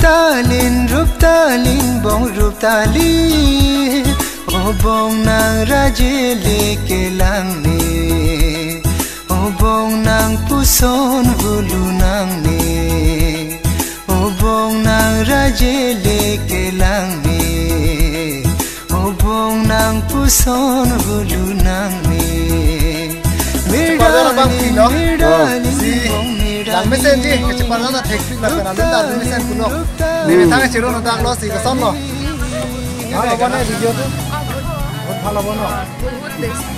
Ruptalin bong ruptali O bong nang raje leke lang ni O bong nang puson hulu nang ni O bong nang raje leke lang ni O bong nang puson hulu nang ni Lang mesen ji kecipan lana teknik lah kan ada dah mesen kuno. Ni tang ciro no tang losi ke sono. Halo bana video tu. बहुत ভালো বনো।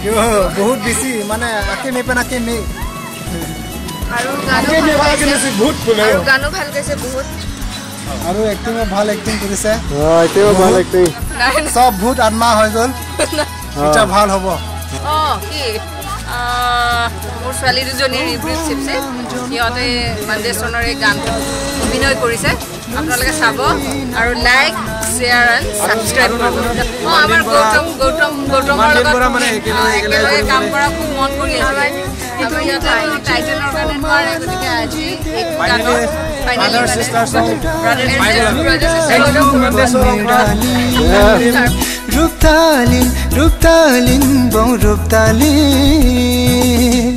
यो बहुत बेसी माने आके में पे आके में। आरो गानो भाल कैसे बहुत बोले। आरो गानो भाल कैसे बहुत। आरो एक्टिंग में भाल एक्टिंग करिसे। हां एते भाल एक्टिंग। सब बहुत आत्मा হৈ গল। এটা ভাল হ'ব। কি মোৰ ছোৱালী দুজনী ৰিভিউ চিপছে সিহঁতে মন্দেশনৰে গান অভিনয় কৰিছে আপোনালোকে চাব আৰু লাইক শেয়াৰ এণ্ড সাবস্ক্ৰাইব কৰিব আমাৰ গৌতমৰ লগত মানে একেলগে কাম কৰা খুব মন কৰি আছে কিন্তু ইয়াতে টাইটেলৰ কাৰণে নোৱাৰে গতিকে আজি ফাইনালি Ruptalin bong ruptalin